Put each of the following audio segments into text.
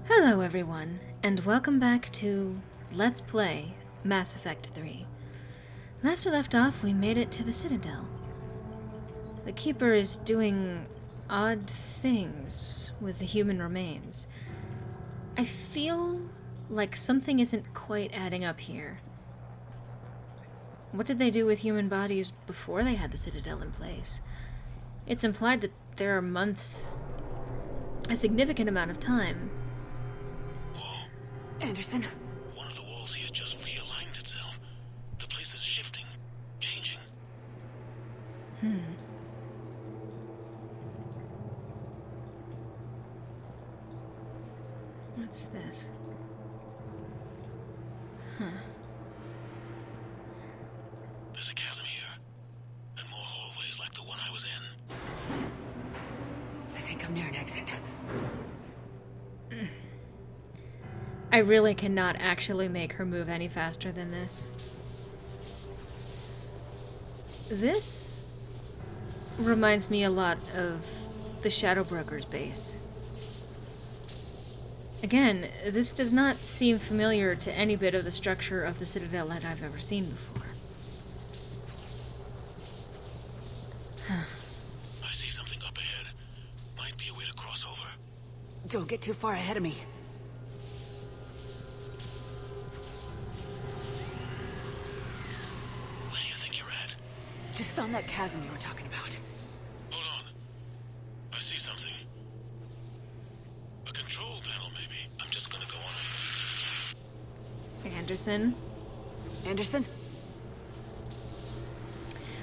Hello everyone, and welcome back to Let's Play Mass Effect 3. Last we left off, we made it to the Citadel. The Keeper is doing odd things with the human remains. I feel like something isn't quite adding up here. What did they do with human bodies before they had the Citadel in place? It's implied that there are months, a significant amount of time. Anderson? One of the walls here just realigned itself. The place is shifting, changing. What's this? There's a chasm here, and more hallways like the one I was in. I think I'm near an exit. I really cannot actually make her move any faster than this. This reminds me a lot of the Shadow Broker's base. Again, this does not seem familiar to any bit of the structure of the Citadel that I've ever seen before. I see something up ahead. Might be a way to cross over. Don't get too far ahead of me. Where do you think you're at? Just found that chasm you were talking about. Hold on. I see something. A control panel, maybe. I'm just gonna go on. Anderson. Anderson?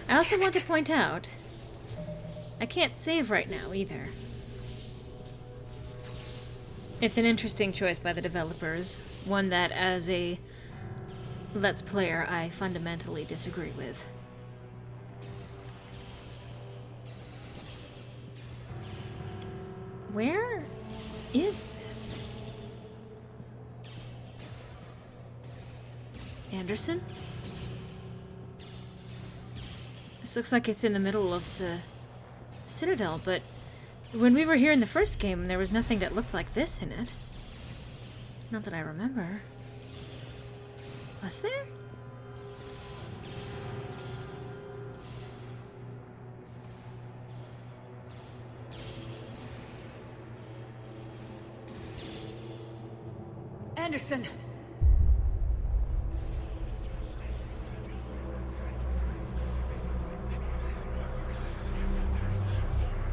I also want to point out, I can't save right now either. It's an interesting choice by the developers, one that as a Let's Player I fundamentally disagree with. Where is this? Anderson? This looks like it's in the middle of the Citadel, but when we were here in the first game, there was nothing that looked like this in it. Not that I remember. Was there? Anderson!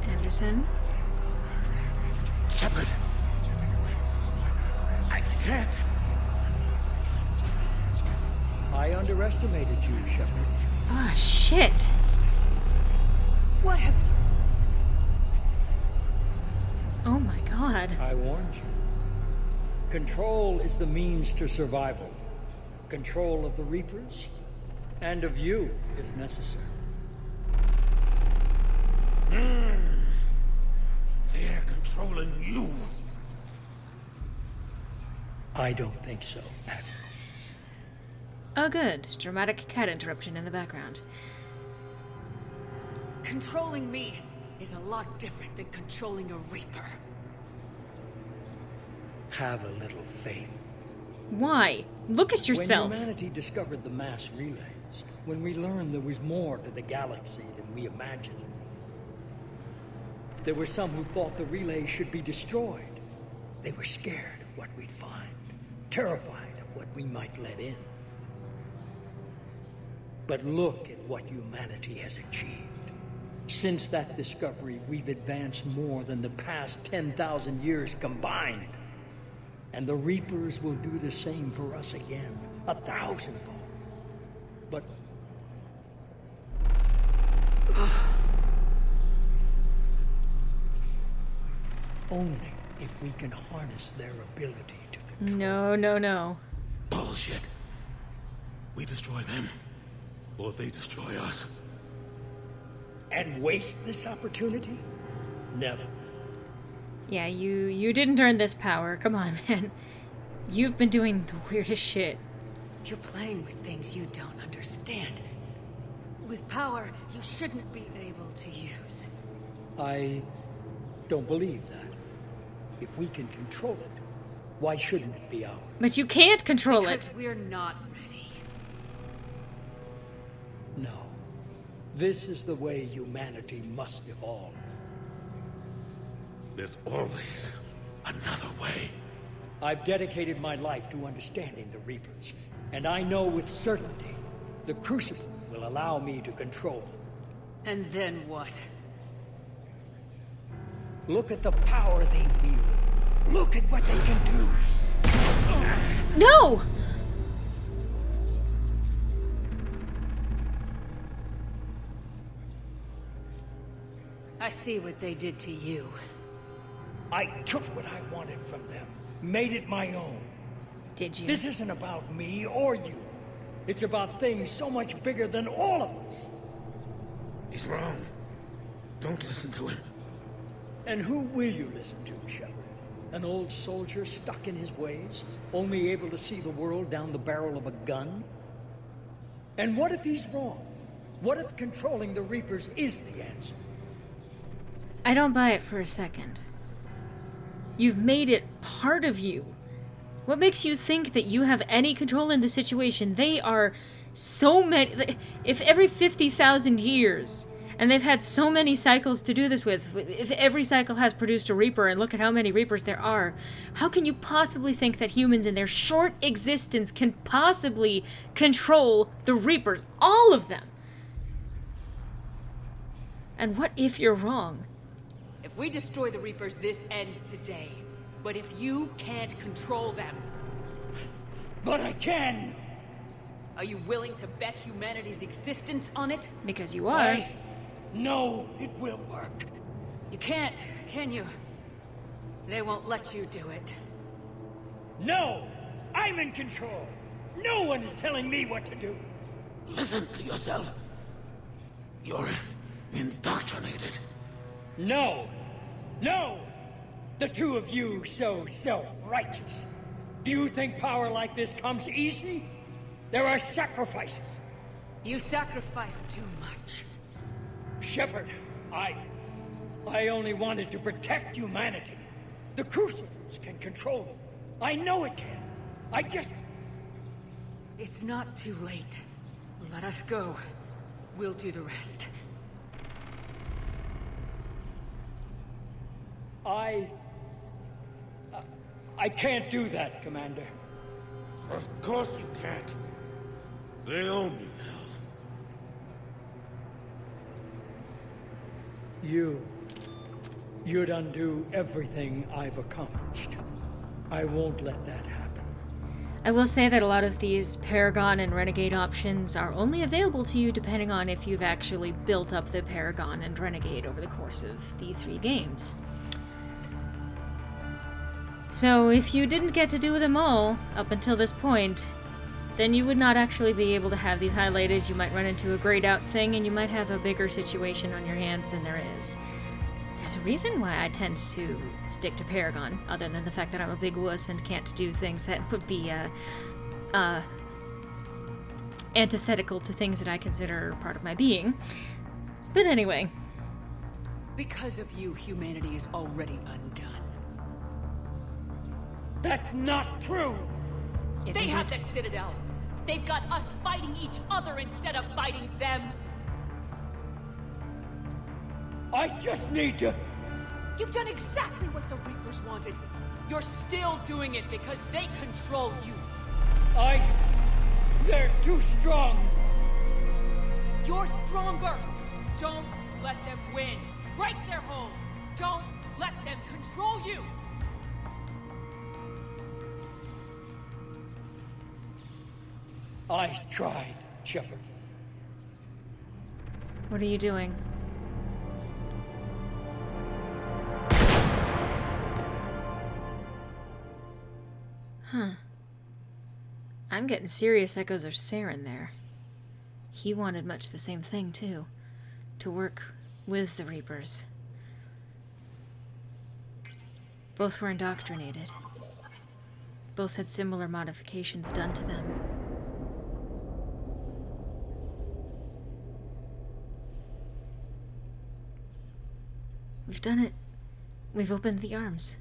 Anderson? Shepard! I can't! I underestimated you, Shepard. Ah, shit! What have... Oh my god. I warned you. Control is the means to survival. Control of the Reapers, and of you, if necessary. They're controlling you. I don't think so, Admiral. Oh good. Dramatic cat interruption in the background. Controlling me is a lot different than controlling a Reaper. Have a little faith. Why? Look at yourself! When humanity discovered the mass relays, when we learned there was more to the galaxy than we imagined, there were some who thought the relays should be destroyed. They were scared of what we'd find, terrified of what we might let in. But look at what humanity has achieved. Since that discovery, we've advanced more than the past 10,000 years combined. And the Reapers will do the same for us again, 1,000-fold. But... only if we can harness their ability to control. No, no, no. Bullshit. We destroy them, or they destroy us. And waste this opportunity? Never. Yeah, you didn't earn this power. Come on, man. You've been doing the weirdest shit. You're playing with things you don't understand. With power you shouldn't be able to use. I don't believe that. If we can control it, Why shouldn't it be ours? But you can't control Because it. we're not ready. No. This is the way humanity must evolve. There's always another way. I've dedicated my life to understanding the Reapers, and I know with certainty the Crucible will allow me to control them. And then what? Look at the power they wield. Look at what they can do. No! I see what they did to you. I took what I wanted from them, made it my own. Did you? This isn't about me or you. It's about things so much bigger than all of us. He's wrong. Don't listen to him. And who will you listen to, Shepard? An old soldier stuck in his ways, only able to see the world down the barrel of a gun? And what if he's wrong? What if controlling the Reapers is the answer? I don't buy it for a second. You've made it part of you. What makes you think that you have any control in the situation? They are so many... If every 50,000 years, and they've had so many cycles to do this with, if every cycle has produced a Reaper, and look at how many Reapers there are, how can you possibly think that humans in their short existence can possibly control the Reapers? All of them! And what if you're wrong? If we destroy the Reapers, this ends today. But if you can't control them... But I can! Are you willing to bet humanity's existence on it? Because you are. I know it will work. You can't, can you? They won't let you do it. No! I'm in control! No one is telling me what to do! Listen to yourself. You're indoctrinated. No! No! The two of you so self-righteous. Do you think power like this comes easy? There are sacrifices. You sacrifice too much. Shepard, I only wanted to protect humanity. The Crucibles can control them. I know it can. I just... It's not too late. Let us go. We'll do the rest. I can't do that, Commander. Of course you can't. They own you now. You'd undo everything I've accomplished. I won't let that happen. I will say that a lot of these Paragon and Renegade options are only available to you depending on if you've actually built up the Paragon and Renegade over the course of the 3 games. So if you didn't get to do them all up until this point, then you would not actually be able to have these highlighted. You might run into a grayed out thing and you might have a bigger situation on your hands than there is. There's a reason why I tend to stick to Paragon, other than the fact that I'm a big wuss and can't do things that would be antithetical to things that I consider part of my being. But anyway. Because of you, humanity is already undone. That's not true! Isn't They have it? the Citadel. They've got us fighting each other instead of fighting them. I just need to... You've done exactly what the Reapers wanted. You're still doing it because they control you. They're too strong. You're stronger. Don't let them win. Break their hold. Don't let them control you. I tried, Shepard. What are you doing? Huh. I'm getting serious echoes of Saren there. He wanted much the same thing, too. To work with the Reapers. Both were indoctrinated. Both had similar modifications done to them. We've done it. We've opened the arms.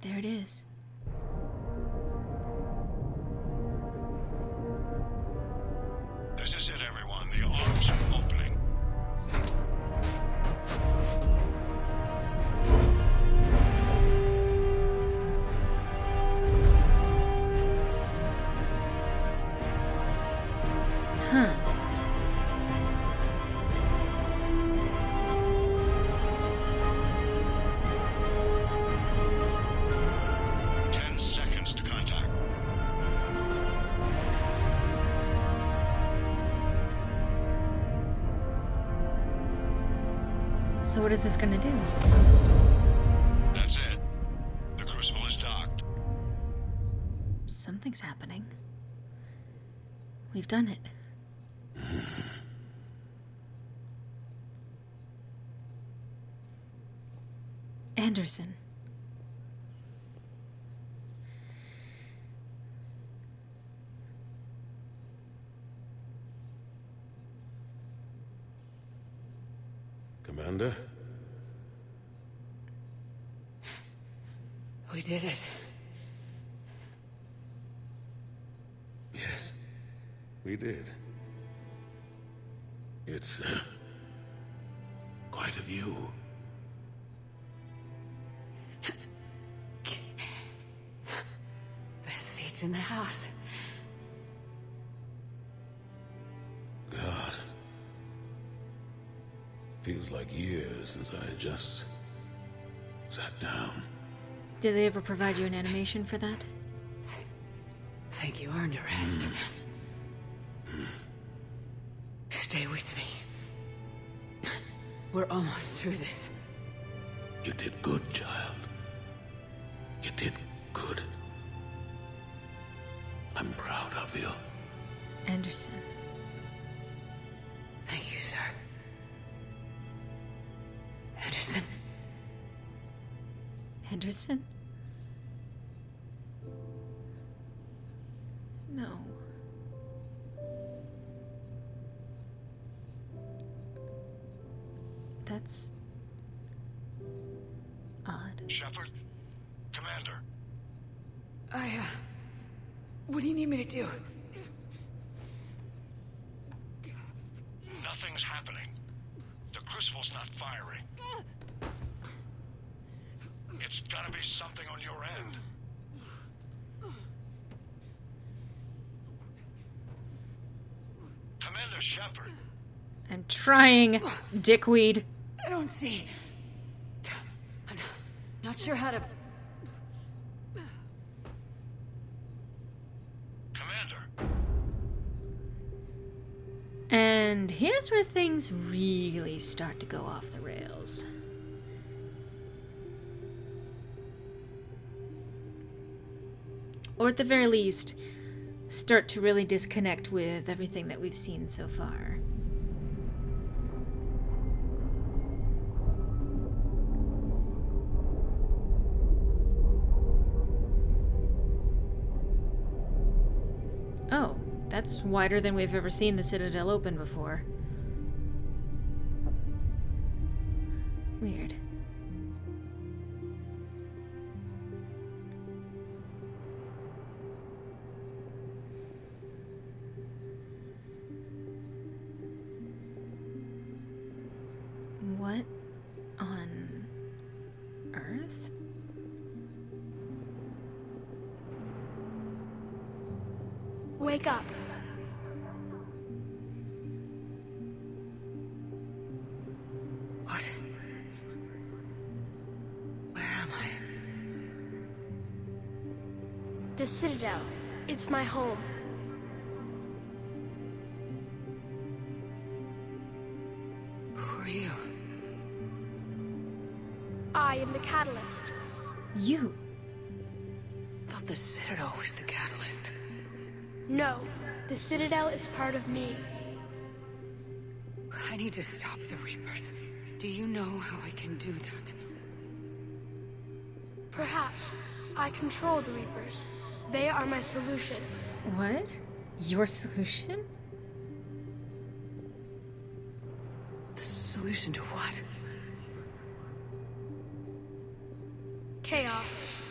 There it is. This is it, everyone. The arms are opening. Huh. 10 seconds to contact. So what is this gonna do? That's it. The crucible is docked. Something's happening. We've done it. Anderson. Commander? We did it. Yes, we did. It's quite a view. Best seats in the house. God. Feels like years since I just sat down. Did they ever provide you an animation for that? Think you earned a rest. Stay with me. We're almost through this. You did good, child. You did good. I'm proud of you. Anderson. Thank you, sir. Anderson? Anderson? No. That's odd. Shepard? Commander? What do you need me to do? Nothing's happening. The crucible's not firing. It's gotta be something on your end. Commander Shepard. I'm trying, dickweed. I don't see. I'm not sure how to... Commander. And here's where things really start to go off the rails. Or at the very least, start to really disconnect with everything that we've seen so far. Oh, that's wider than we've ever seen the Citadel open before. Weird. What on Earth? Wake up. What? Where am I? The Citadel. It's my home. Who are you? I am the catalyst. You. Thought the Citadel was the catalyst. No, the Citadel is part of me. I need to stop the Reapers. Do you know how I can do that? Perhaps I control the Reapers. They are my solution. What? Your solution? The solution to what? Chaos.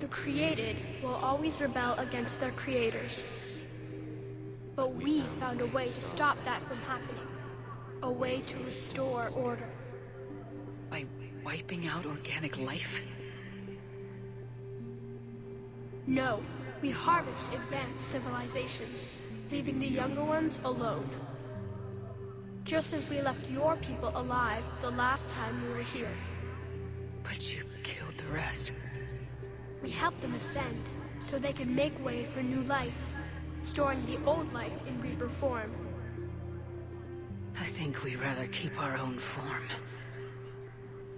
The created will always rebel against their creators. But we found a way to stop that from happening. A way to restore order. By wiping out organic life? No, we harvest advanced civilizations, leaving the younger ones alone. Just as we left your people alive the last time we were here. But you killed the rest. We helped them ascend, so they could make way for new life, storing the old life in Reaper form. I think we'd rather keep our own form.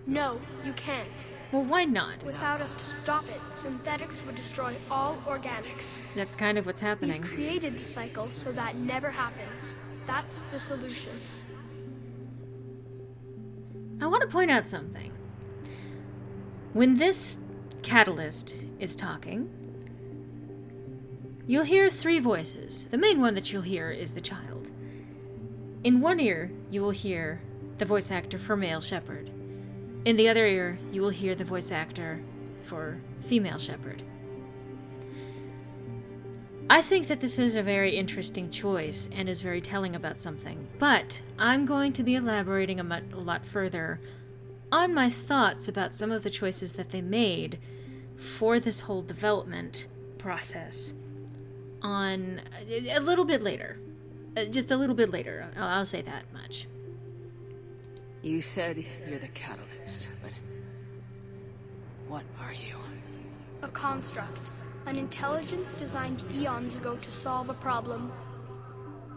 No, you can't. Well, why not? Without us to stop it, synthetics would destroy all organics. That's kind of what's happening. We've created the cycle so that never happens. That's the solution. I want to point out something. When this catalyst is talking, you'll hear three voices. The main one that you'll hear is the child. In one ear, you will hear the voice actor for male Shepherd. In the other ear, you will hear the voice actor for female Shepherd. I think that this is a very interesting choice and is very telling about something, but I'm going to be elaborating a lot further on my thoughts about some of the choices that they made for this whole development process on a little bit later. Just a little bit later, I'll say that much. You said you're the catalyst, but what are you? A construct. An intelligence designed eons ago to solve a problem.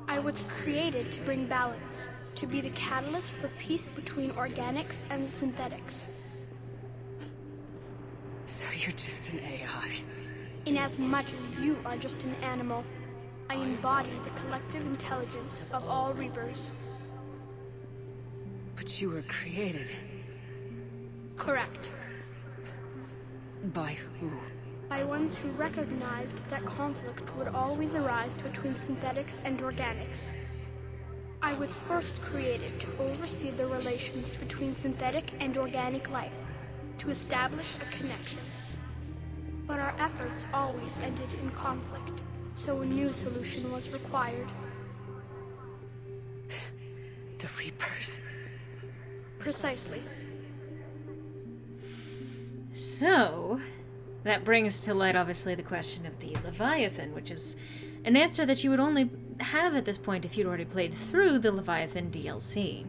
I was created to bring balance, to be the catalyst for peace between organics and synthetics. So you're just an AI? In as much as you are just an animal, I embody the collective intelligence of all Reapers. But you were created. Correct. By who? By ones who recognized that conflict would always arise between synthetics and organics. I was first created to oversee the relations between synthetic and organic life, to establish a connection. But our efforts always ended in conflict, so a new solution was required. The Reapers? Precisely. So, that brings to light, obviously, the question of the Leviathan, which is an answer that you would only have at this point if you'd already played through the Leviathan DLC.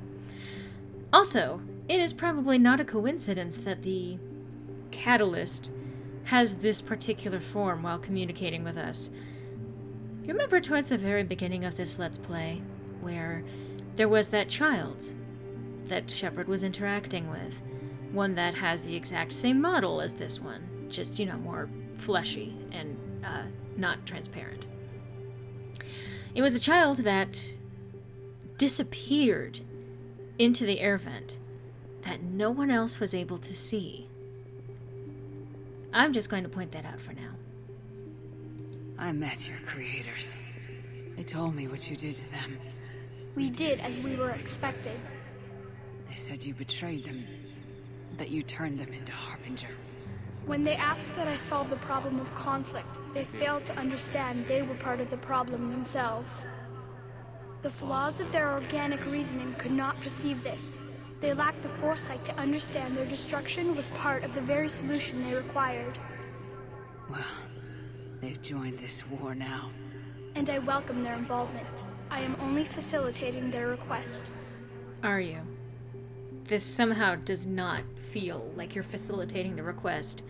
Also, it is probably not a coincidence that the Catalyst has this particular form while communicating with us. You remember towards the very beginning of this Let's Play, where there was that child that Shepard was interacting with, one that has the exact same model as this one, just, more fleshy and not transparent. It was a child that disappeared into the air vent that no one else was able to see. I'm just going to point that out for now. I met your creators. They told me what you did to them. We did as we were expected. They said you betrayed them, that you turned them into Harbinger. When they asked that I solve the problem of conflict, they failed to understand they were part of the problem themselves. The flaws of their organic reasoning could not perceive this. They lacked the foresight to understand their destruction was part of the very solution they required. Well, they've joined this war now. And I welcome their involvement. I am only facilitating their request. Are you? This somehow does not feel like you're facilitating the request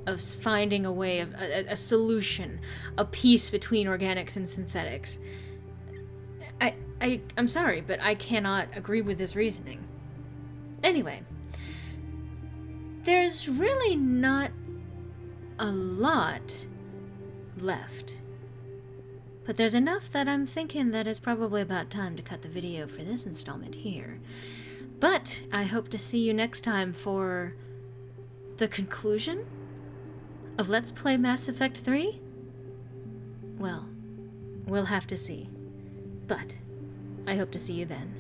of finding a way of a solution, a peace between organics and synthetics. I'm sorry, but I cannot agree with this reasoning. Anyway, there's really not a lot left. But there's enough that I'm thinking that it's probably about time to cut the video for this installment here. But I hope to see you next time for the conclusion of Let's Play Mass Effect 3? Well, we'll have to see. But I hope to see you then.